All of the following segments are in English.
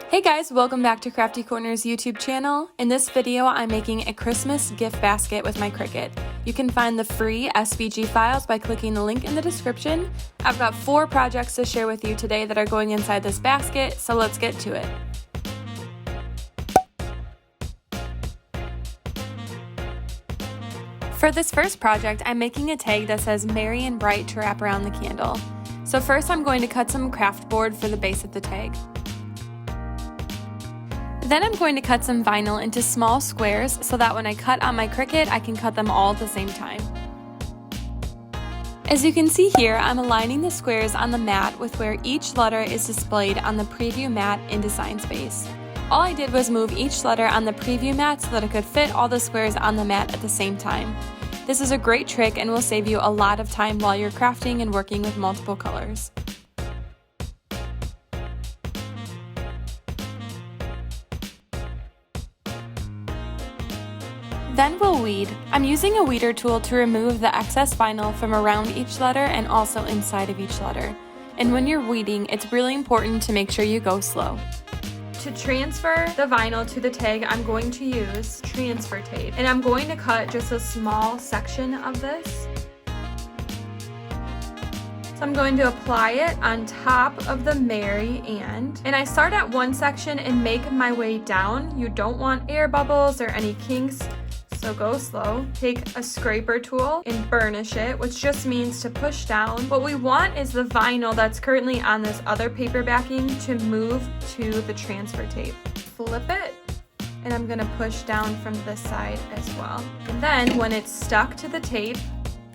Hey guys, welcome back to Craft-e-Corner's YouTube channel. In this video, I'm making a Christmas gift basket with my Cricut. You can find the free SVG files by clicking the link in the description. I've got 4 projects to share with you today that are going inside this basket, so let's get to it. For this first project, I'm making a tag that says Merry and Bright to wrap around the candle. So first I'm going to cut some craft board for the base of the tag. Then I'm going to cut some vinyl into small squares so that when I cut on my Cricut, I can cut them all at the same time. As you can see here, I'm aligning the squares on the mat with where each letter is displayed on the preview mat in Design Space. All I did was move each letter on the preview mat so that I could fit all the squares on the mat at the same time. This is a great trick and will save you a lot of time while you're crafting and working with multiple colors. Then we'll weed. I'm using a weeder tool to remove the excess vinyl from around each letter and also inside of each letter. And when you're weeding, it's really important to make sure you go slow. To transfer the vinyl to the tag, I'm going to use transfer tape. And I'm going to cut just a small section of this. So I'm going to apply it on top of the Merry and I start at one section and make my way down. You don't want air bubbles or any kinks. So go slow. Take a scraper tool and burnish it, which just means to push down. What we want is the vinyl that's currently on this other paper backing to move to the transfer tape. Flip it, and I'm gonna push down from this side as well. And then when it's stuck to the tape,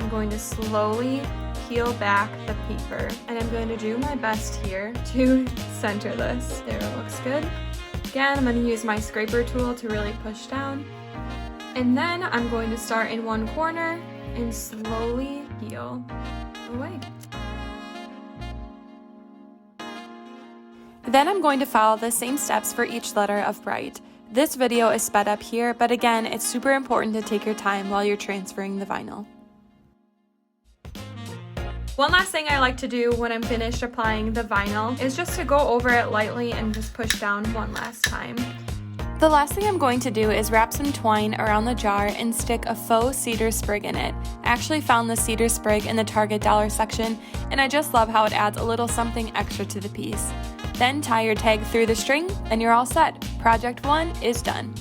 I'm going to slowly peel back the paper. And I'm going to do my best here to center this. There, it looks good. Again, I'm gonna use my scraper tool to really push down. And then I'm going to start in one corner and slowly peel away. Then I'm going to follow the same steps for each letter of Bright. This video is sped up here, but again, it's super important to take your time while you're transferring the vinyl. One last thing I like to do when I'm finished applying the vinyl is just to go over it lightly and just push down one last time. The last thing I'm going to do is wrap some twine around the jar and stick a faux cedar sprig in it. I actually found the cedar sprig in the Target dollar section, and I just love how it adds a little something extra to the piece. Then tie your tag through the string and you're all set. Project 1 is done.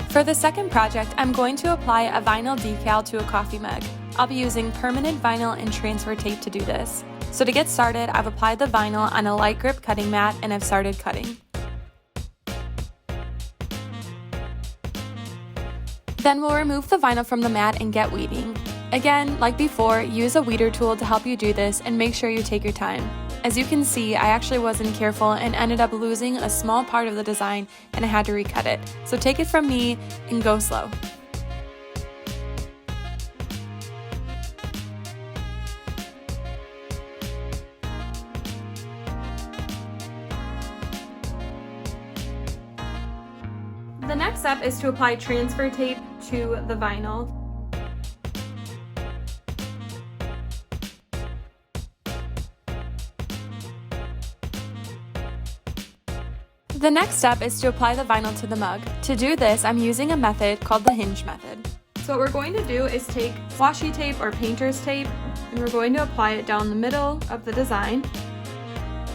For the second project, I'm going to apply a vinyl decal to a coffee mug. I'll be using permanent vinyl and transfer tape to do this. So to get started, I've applied the vinyl on a light grip cutting mat and I've started cutting. Then we'll remove the vinyl from the mat and get weeding. Again, like before, use a weeder tool to help you do this and make sure you take your time. As you can see, I actually wasn't careful and ended up losing a small part of the design and I had to recut it. So take it from me and go slow. The next step is to apply transfer tape to the vinyl. The next step is to apply the vinyl to the mug. To do this, I'm using a method called the hinge method. So what we're going to do is take washi tape or painter's tape, and we're going to apply it down the middle of the design.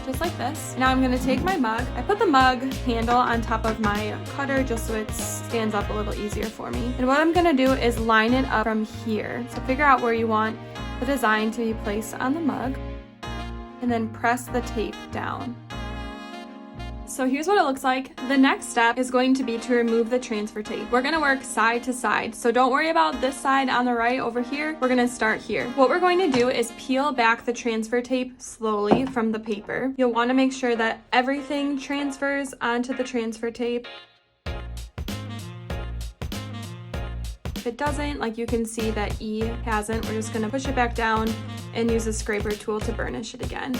Just like this. Now I'm going to take my mug. I put the mug handle on top of my cutter just so it stands up a little easier for me. And what I'm going to do is line it up from here. So figure out where you want the design to be placed on the mug and then press the tape down. So here's what it looks like. The next step is going to be to remove the transfer tape. We're gonna work side to side. So don't worry about this side on the right over here. We're gonna start here. What we're going to do is peel back the transfer tape slowly from the paper. You'll wanna make sure that everything transfers onto the transfer tape. If it doesn't, like you can see that E hasn't, we're just gonna push it back down and use a scraper tool to burnish it again.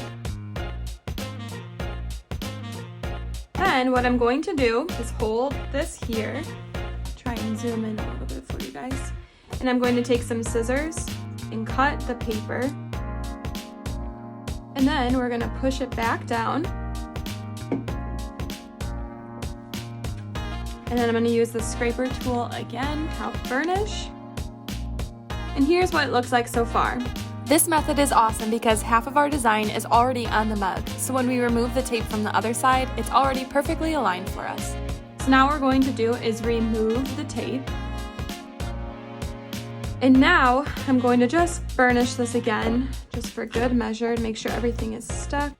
Then what I'm going to do is hold this here, try and zoom in a little bit for you guys, and I'm going to take some scissors and cut the paper And then we're gonna push it back down. And then I'm gonna use the scraper tool again to help burnish. And here's what it looks like so far. This method is awesome because half of our design is already on the mug. So when we remove the tape from the other side, it's already perfectly aligned for us. So now what we're going to do is remove the tape. And now I'm going to just burnish this again, just for good measure to make sure everything is stuck.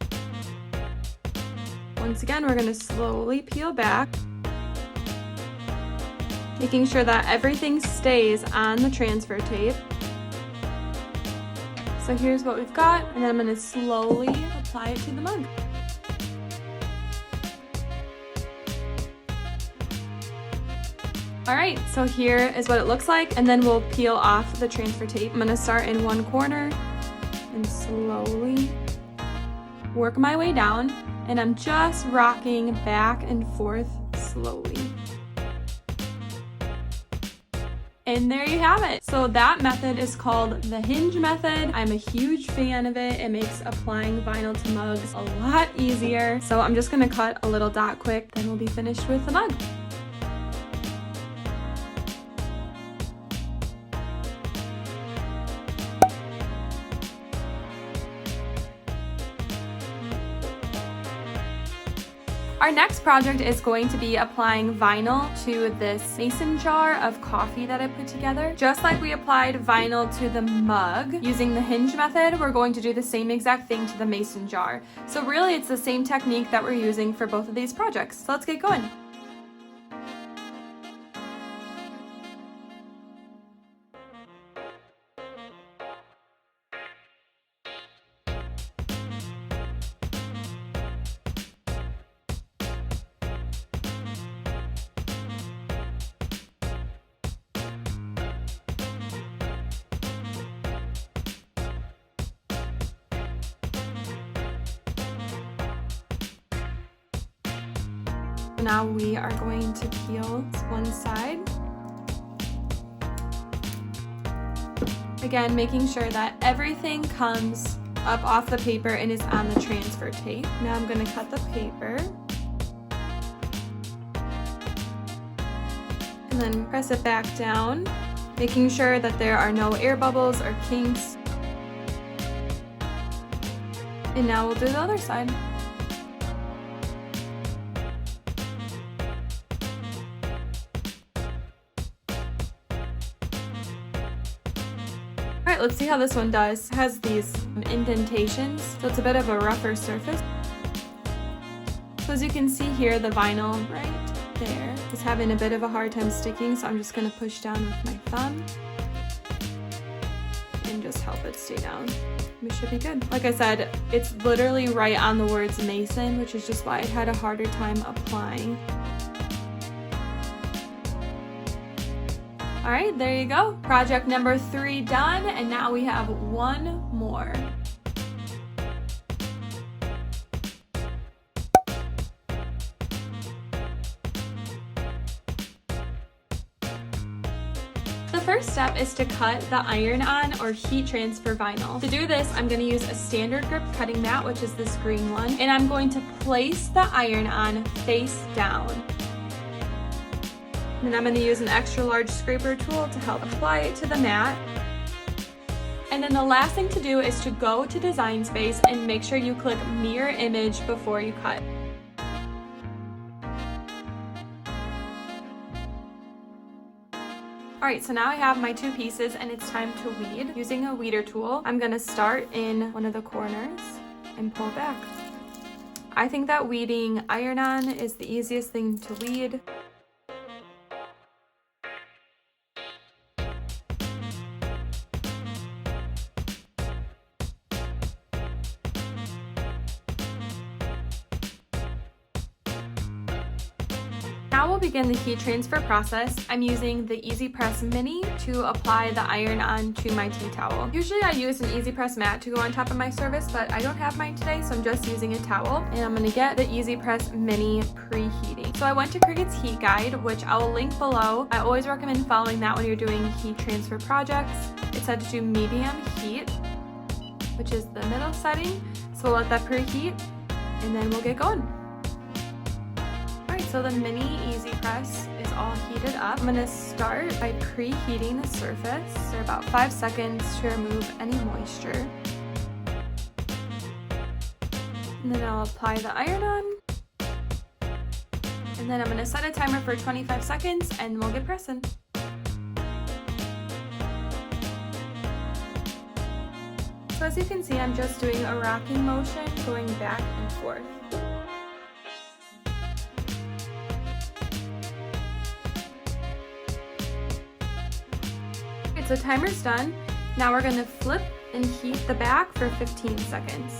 Once again, we're going to slowly peel back, making sure that everything stays on the transfer tape. So here's what we've got, and then I'm going to slowly apply it to the mug. All right, so here is what it looks like, and then we'll peel off the transfer tape. I'm gonna start in one corner and slowly work my way down, and I'm just rocking back and forth slowly. And there you have it. So that method is called the hinge method. I'm a huge fan of it. It makes applying vinyl to mugs a lot easier. So I'm just gonna cut a little dot quick, then we'll be finished with the mug. Our next project is going to be applying vinyl to this mason jar of coffee that I put together. Just like we applied vinyl to the mug using the hinge method, we're going to do the same exact thing to the mason jar. So really it's the same technique that we're using for both of these projects. So let's get going. Now we are going to peel one side. Again, making sure that everything comes up off the paper and is on the transfer tape. Now I'm going to cut the paper. And then press it back down, making sure that there are no air bubbles or kinks. And now we'll do the other side. Alright, let's see how this one does. It has these indentations, so it's a bit of a rougher surface. So as you can see here, the vinyl right there is having a bit of a hard time sticking, so I'm just going to push down with my thumb and just help it stay down. We should be good. Like I said, it's literally right on the words mason, which is just why I had a harder time applying. All right, there you go. Project number 3 done, and now we have one more. The first step is to cut the iron-on or heat transfer vinyl. To do this, I'm going to use a standard grip cutting mat, which is this green one, and I'm going to place the iron-on face down. And I'm going to use an extra large scraper tool to help apply it to the mat. And then the last thing to do is to go to Design Space and make sure you click Mirror Image before you cut. Alright, so now I have my 2 pieces and it's time to weed. Using a weeder tool, I'm going to start in one of the corners and pull back. I think that weeding iron-on is the easiest thing to weed. Now we'll begin the heat transfer process. I'm using the Easy Press Mini to apply the iron-on to my tea towel. Usually I use an Easy Press mat to go on top of my service, but I don't have mine today, so I'm just using a towel. And I'm going to get the Easy Press Mini preheating. So I went to Cricut's heat guide, which I will link below. I always recommend following that when you're doing heat transfer projects. It said to do medium heat, which is the middle setting. So So we'll let that preheat and then we'll get going. Alright, so the mini easy press is all heated up. I'm going to start by preheating the surface for about 5 seconds to remove any moisture. And then I'll apply the iron on. And then I'm going to set a timer for 25 seconds and we'll get pressing. So as you can see, I'm just doing a rocking motion going back and forth. Okay, so timer's done. Now we're going to flip and heat the back for 15 seconds.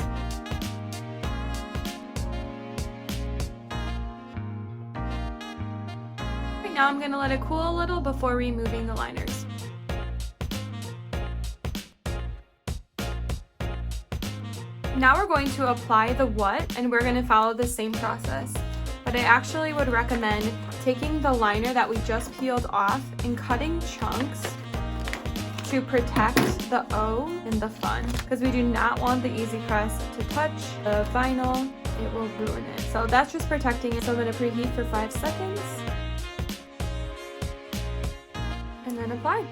Okay, now I'm going to let it cool a little before removing the liners. Now we're going to apply the what, and we're going to follow the same process. But I actually would recommend taking the liner that we just peeled off and cutting chunks to protect the O and the fun, because we do not want the easy press to touch the vinyl. It will ruin it. So that's just protecting it. So I'm going to preheat for 5 seconds and then apply.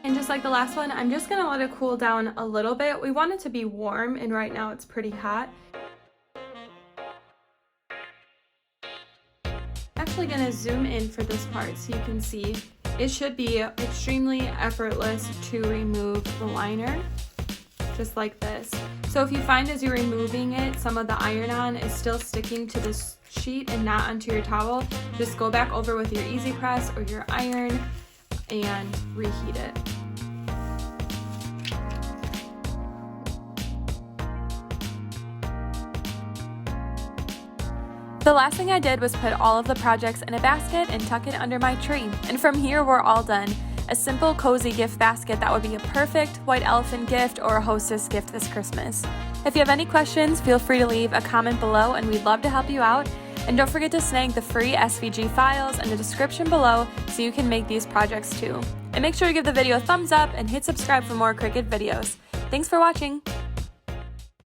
And just like the last one, I'm just going to let it cool down a little bit. We want it to be warm, and right now it's pretty hot. I'm actually going to zoom in for this part so you can see. It should be extremely effortless to remove the liner, just like this. So if you find as you're removing it, some of the iron-on is still sticking to this sheet and not onto your towel, just go back over with your easy press or your iron and reheat it. The last thing I did was put all of the projects in a basket and tuck it under my tree. And from here, we're all done. A simple, cozy gift basket that would be a perfect white elephant gift or a hostess gift this Christmas. If you have any questions, feel free to leave a comment below and we'd love to help you out. And don't forget to snag the free SVG files in the description below so you can make these projects too. And make sure to give the video a thumbs up and hit subscribe for more Cricut videos. Thanks for watching!